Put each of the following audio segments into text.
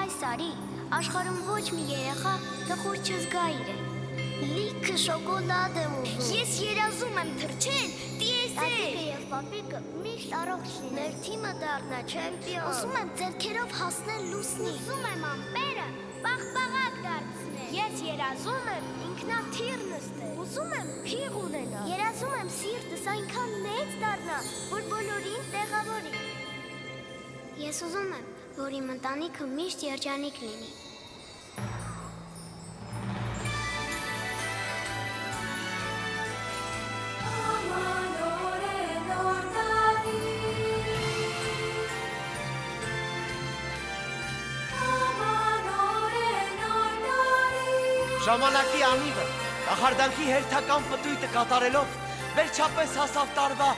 այս արի, աշխարհում ոչ մի երեխա տխուր չզգայիր է։ Լիքը շոկոլադ եմ ուզում։ Ես երազում եմ թռչել տիեզեր։ Տատիկը և պապիկը միշտ առողջ լինեն։ Մեր թիմը դառնա չեմպիոն։ Ուզում եմ ձեռքերով հասնել լուսնի։ Ուզում եմ ամպերը պաղպաղակ դարձնել։ Ես երազում եմ ինքնաթիռ նստել։ Ուզում եմ փիղ ունենալ։ Երազում եմ սիրտս այնքան մեծ դառնա, որ բոլորին տեղավորի։ Ես ուզում եմ, որ իմ ընտանիքը միշտ երջանիկ լինի։ Ժամանակի անիվը, կախարդանքի հերթական պտույտը կատարելով, վերջապես հասավ տարվա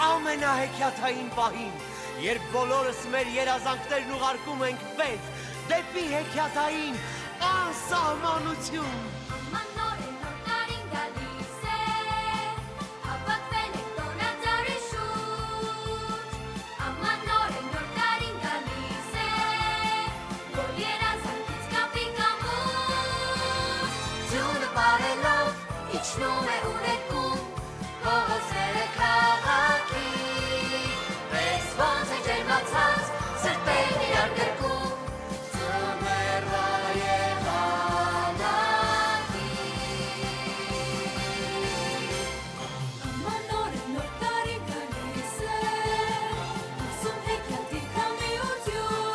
ամենահեքիաթային պահին, երբ բոլորս մեր երազանքներն ուղարկում ենք վեր, դեպի հեքիաթային անսահմանություն։ Իջնում է ու ներկում, փողոցները քաղաքի, պես ոնց են ջերմացած, սրտերն իրար գրկում, ձմեռվա եղանակի։ Աման նոր է, նոր տարի գալիս է, ասում հեքիաթի քամիություն,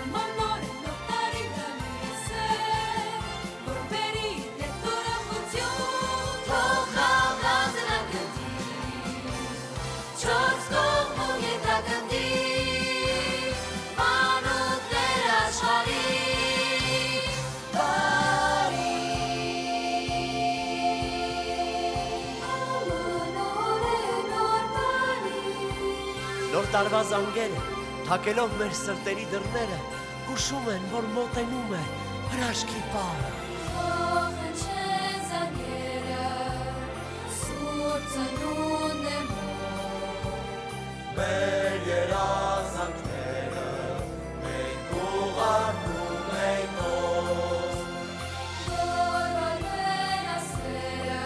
Աման նոր է, նոր տարի գալիս է, որ բերի Չորս կողմում ետրագնդի, մանուկներ աշխարհի, բարի։ Աման նոր է, նոր տարի։ Նոր տարվա զանգերը, թակելով մեր սրտերի դռները, հուշում են, որ մոտենում է հրաշքի պահը։ Ողնչեն զանգերը, սուրբ ծնունդ է Մեր երազանքները մենք ուղարկում ենք օս Որ վայրեն ասերը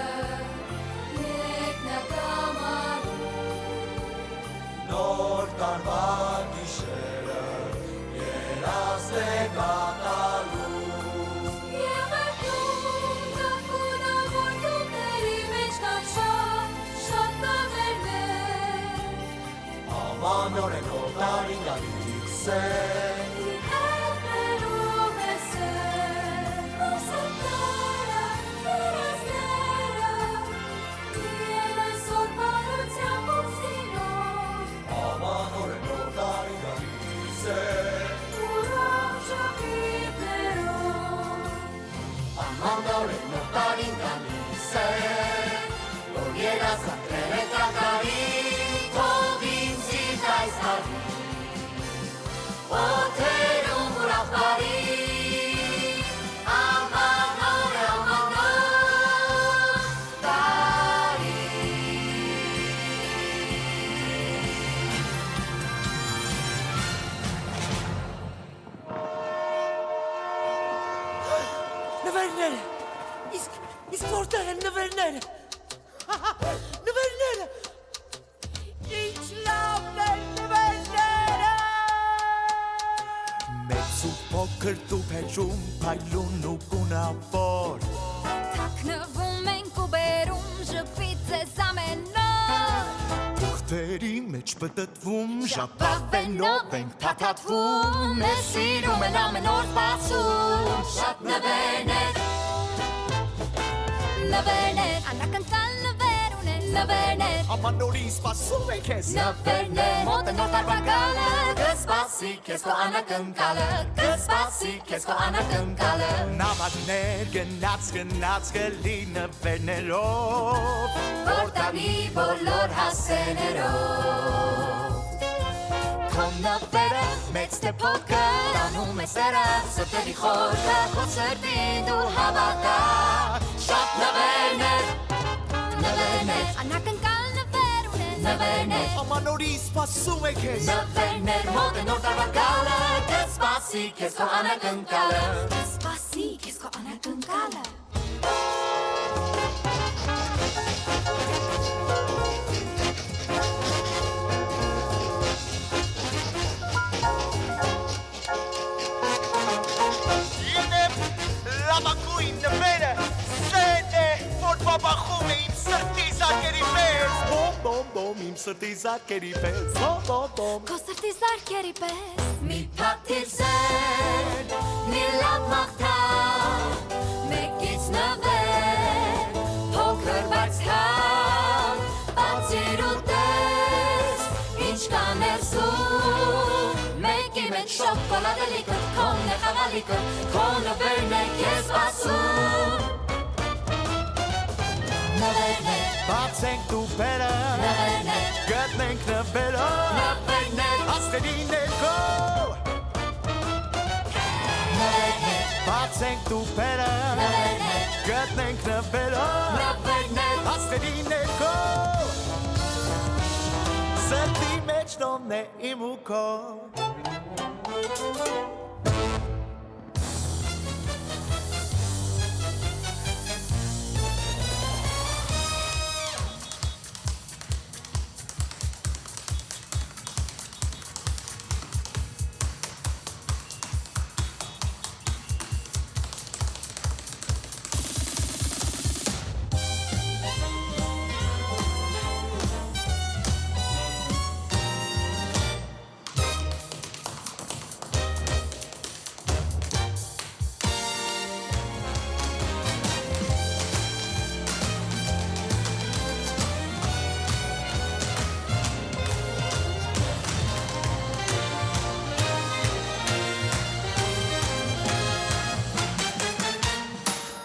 երկնակամարում Նոր տարվա գիշերը երազն է կատարում Եղերքում ծաղկունը որդուքների մեջ կան շատ նավերներ Աման նոր է նոր տարին գալիս է Հետներում ես է Լուսատները, երազները Իրեն այսօր բարությամբ ու սիրով Աման նոր է նոր տարին գալիս է Ուրախ շապիկներով Աման նոր է նոր տարին գալիս է Որ երազանքները կատարի Թող ինձ իր այս տարի Օթերում ուրախ բարի Աման նոր տարի Նվերները Իսկ որտեղ են նվերները Նվերները Ինչ լավն են նվերները Մեծ ու փոքր տուփեջում փայլուն ու գունավոր Թաքնվում ենք ու բերում ժպիտ ձեզ ամեն օր Թղթերի մեջ պտտվում ժապավենով ենք թաթաթվում Մեզ սիրում են ամեն օր սպասում Շատ նվերներ Նվերներ Անակնկալ նվեր ունեն Նվերներ Ամանորին սպասում ենք ես Նվերներ Մոտ է նոր տարվա գալը Կսպասի քեզ քո անակնկալը Կսպասի քեզ քո անակնկալը Նավակներ գնաց գլի նվերներով Որ տանի բոլոր հասեներով Քո նվերը մեծ թե փոքր Անում է սերը Սրտերի խորքը Քո սրտին դու հավատա Շատ նվերներ Նվերներ Անակնկալ նվեր ունեն Նվերներ Ամանորին սպասում սպասում է քեզ Նվերներ մոտ է նոր տարվա գալը Կսպասի քեզ քո անակնկալը Սպասի քեզ քո անակնկալը Լավագույն նվերը սեն է, որ բաբախում է իմ սրտի զարկերի պես Բոմ, բոմ, բոմ, իմ սրտի զարկերի պես Բոմ, բոմ, բոմ Քո սրտի զարկերի պես Մի փաթիր սեր, մի լավ մաղթակ Մեկից նվեր, փոքր բայց հավ Բացիր ու տես, ինչ կա ներսում Մեկի մեջ շոկոլադը լիքը, քոն է խաղալիքը Քո նվերն է քեզ սպասում Նվերն է, Բացենք տուփերը, նվերն է, գտնենք նվերը նվերն է, Աստղերի ներքո նվերն է, Բացենք տուփերը, նվերն է, գտնենք նվերը նվերն է Աստղերի ներքո Սրտի մեջ նոմն է իմ ու քո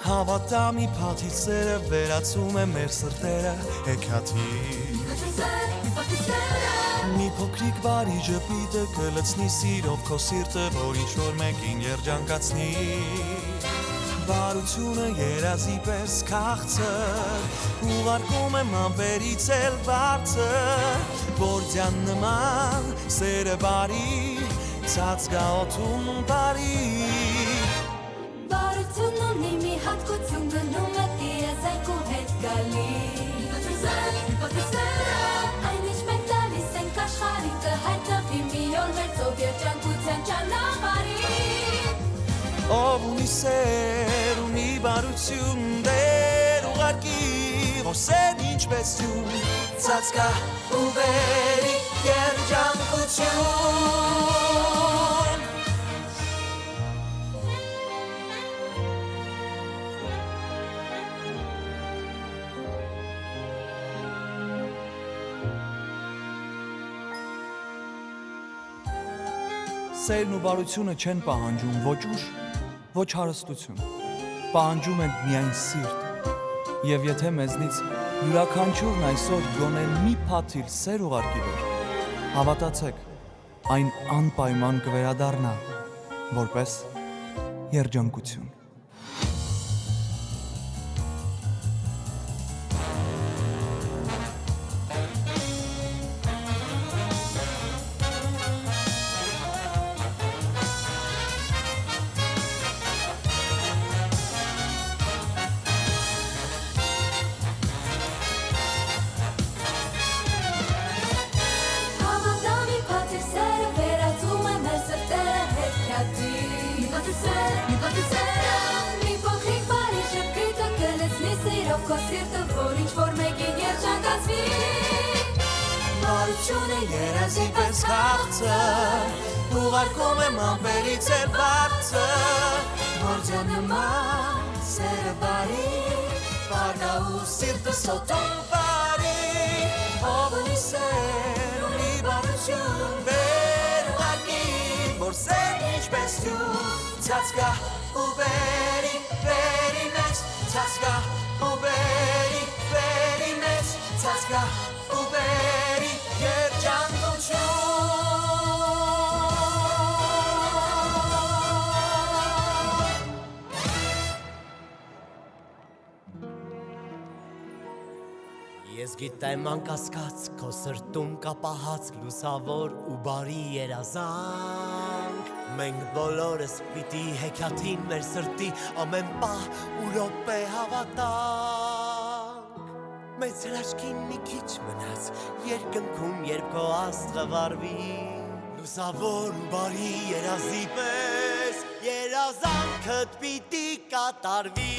Հավատամի փաթիթ սերը վերացում է մեր սրտերը հեքիաթի Մի փոքրիկ բարի ժպիտը կլցնի սիրով քո սիրտը, որ ինչ-որ մեկին երջանկացնի Բարությունը երազի պես քաղցր Ուղարկում եմ ամպերից էլ բարձր Որձյան նման սերը բարի Ցած գա օդում բարի Բարություն ունի մի հատկություն գնում է տիեզերք ու հետ գալի Պատրսերը Այն ինչ մենք տալիս ենք աշխարհին կհայտնվի մի օր մեր ծով երջանկության ճանապարհին Ով ունի սեր, ունի բարություն դեր ուղարկի Որ սերն ինչպես յուն Ցած գա ու բերի երջանկություն Սերն ու բարությունը չեն պահանջում ոչ ուժ, ոչ հարստություն, պահանջում են միայն սիրտ, և եթե մեզնից յուրաքանչյուրն այսօր գոնե մի փաթիթ սեր ուղարկի վեր, հավատացեք, այն անպայման կվերադառնա, որպես երջանկություն։ Քո սիրտը, որ ինչ-որ մեկին երջանկացվի Բարությունը երազի պես քաղցր Ուղարկում եմ ամպերից էլ բարձր Որձյան նման սերը բարի Պարգա ու սիրտը սոտում բարի Ով ունի սեր, ունի բարություն Վեր ուղարկի, որ սերն ինչպես յուն Ցած գա ու բերի, բերի մեզ Ցած գա ու բերի, բերի մեզ Ցած գա ու բերի երջանկություն Ես գիտեմ անկասկած քո սրտում կա պահած լուսավոր ու բարի երազանք Մենք բոլորս պիտի հեքիաթին մեր սրտի ամեն պահ ու րոպե հավատանք Մեծ հրաշքին մի քիչ մնաց երկնքում երբ քո աստղը վառվի Լուսավոր ու բարի երազի պես երազանքդ պիտի կատարվի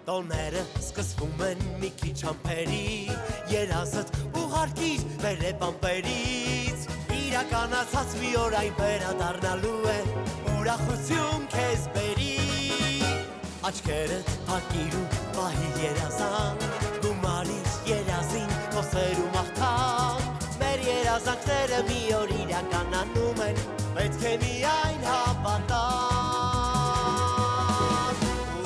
Տոները սկսվում են մի քիչ ամպերի Երազդ ուղարկիր վերև ամպերից Իրականացած մի օր այն վերադառնալու է Ուրախություն քեզ բերի Աչքերդ փակիր ու պահիր երազանք Գումարիր երազին քո սերու մաղթանք Մեր երազանքները մի օր իրականանում են Պետք է միայն հավատանք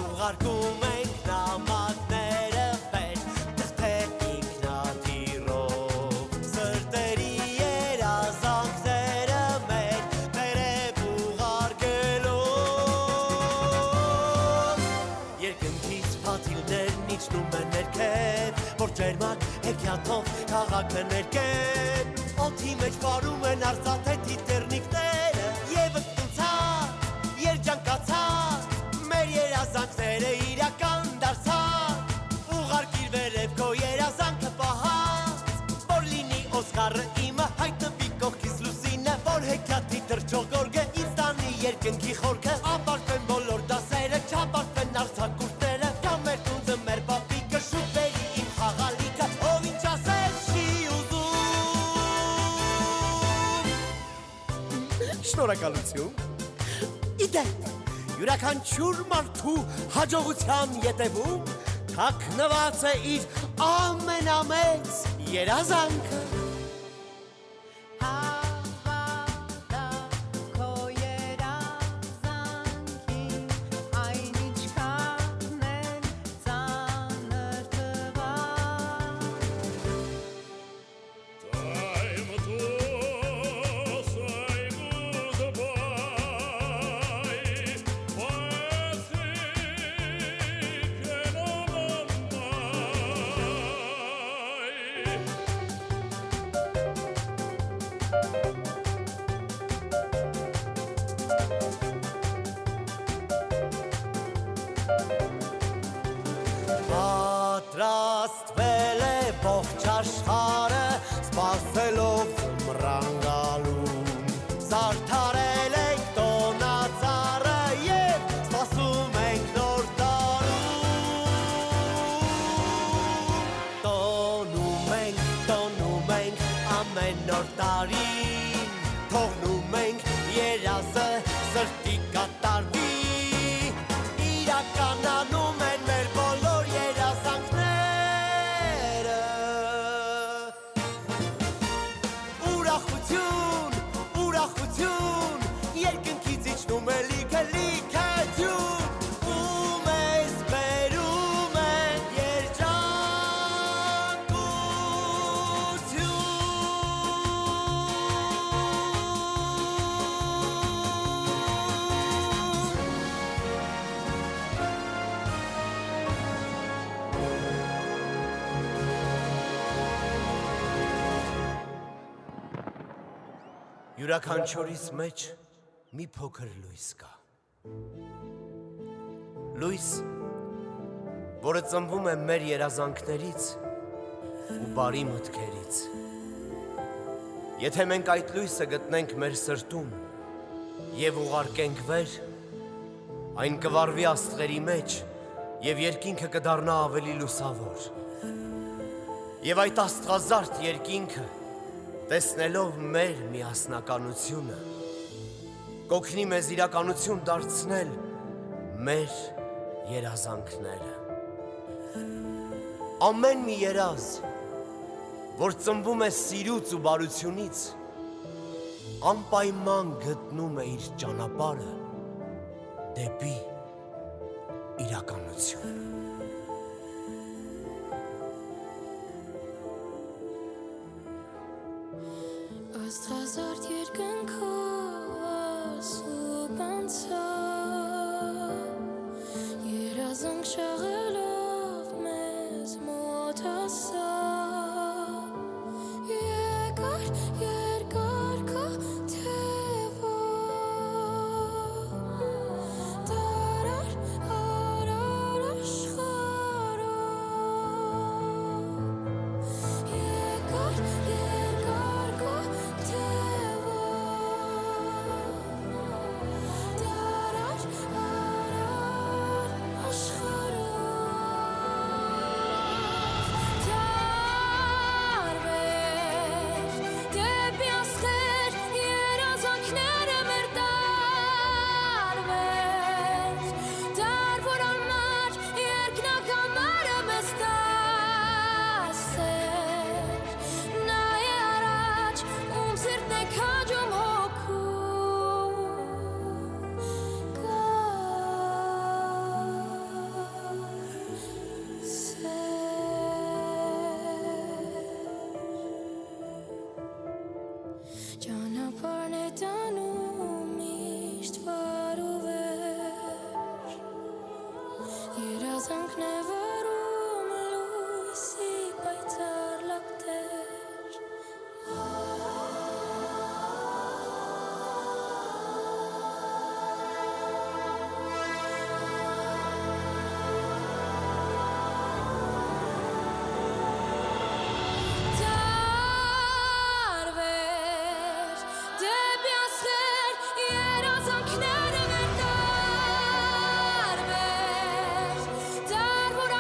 Ուղարկում ենք նամակները վեր Թղթե ինքնաթիռով Սրտերի երազանքները մեր վերև ուղարկելով Երկնքից փաթիլներն իջնում են ներքև Որ ջերմակ հեքիաթով քաղաքը ներկեն Օդի մեջ վարում են արծաթե տերնիկները Եվ ըկտուցած, երջանկացած Մեր երազանքները իրական դարձան Ուղարկիր վերև քո երազանքը պահած Որ լինի Օսկարը իմը հայտնվի կողքից լուսինը Որ հեքիաթի թռչող գորգը ինձ տանի երկնքի խորքը Ապարտվեն բոլոր դասերը, չապարտվեն արձակուրդները Կամ մեր տունձը մեր պապիկը շուտ բերի իմ խաղալիքը Ով ինչ ասես չի ուզում Շնորհակալություն Իդեպ Յուրաքանչյուր մարդու հաջողության ետևում թաքնված է իր ամենամեծ երազանքը Հավատա քո երազանքին այն ինչքան էլ ծանր թվա Պատրաստվել է ողջ աշխարհը սպասելով ձմռան գալուն Զարդարել ենք տոնածառը և սպասում ենք նոր տարում Տոնում ենք ամեն նոր տարին Թողնում ենք երազը սրտի կատարվի Իրականանում են մեր բոլոր երազանքները Ուրախություն, ուրախություն Երկնքից իջնում է լիքը ջուն Ու մեզ բերում են Յուրաքանչյուրիս մեջ մի փոքր լույս կա Լույս, որը ծնվում է մեր երազանքներից ու բարի մտքերից Եթե մենք այդ լույսը գտնենք մեր սրտում և ուղարկենք վեր Այն կվառվի աստղերի մեջ և երկինքը կդառնա ավելի լուսավոր Եվ այդ աստղազարդ երկինքը տեսնելով մեր միասնականությունը կօգնի մեզ իրականություն դարձնել մեր երազանքները Ամեն մի երազ, որ ծնվում է սիրուց ու բարությունից անպայման գտնում է իր ճանապարհը դեպի իրականություն Աստղազարդ երկնքով սուպ անցա Երազանք շաղելով մեր Երազանքները մեր տարվեր, դար որ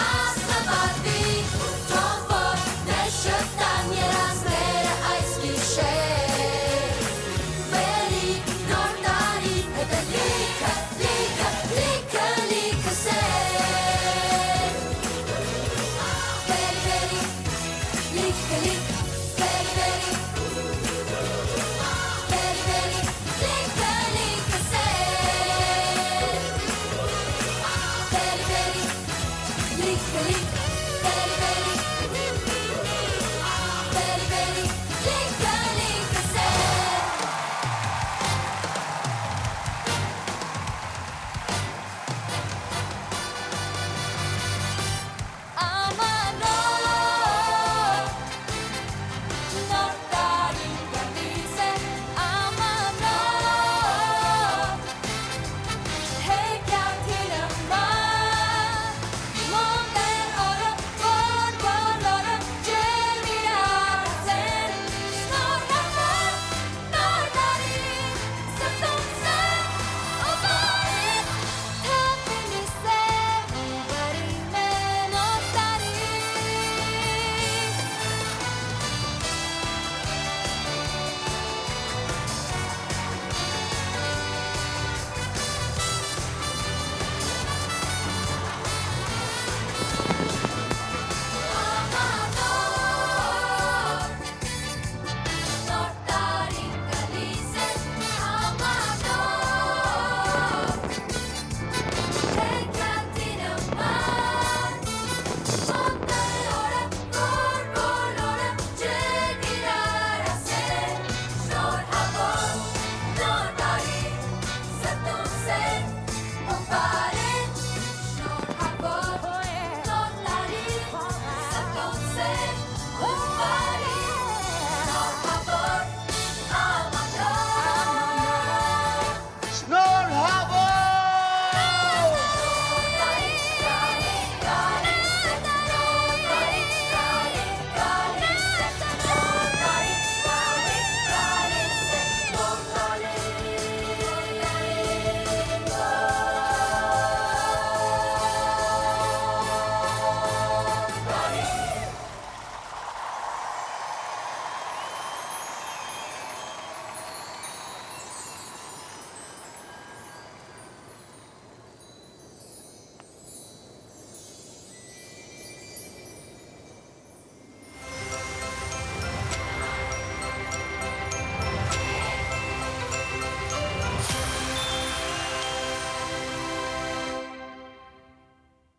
Աստղաբարդի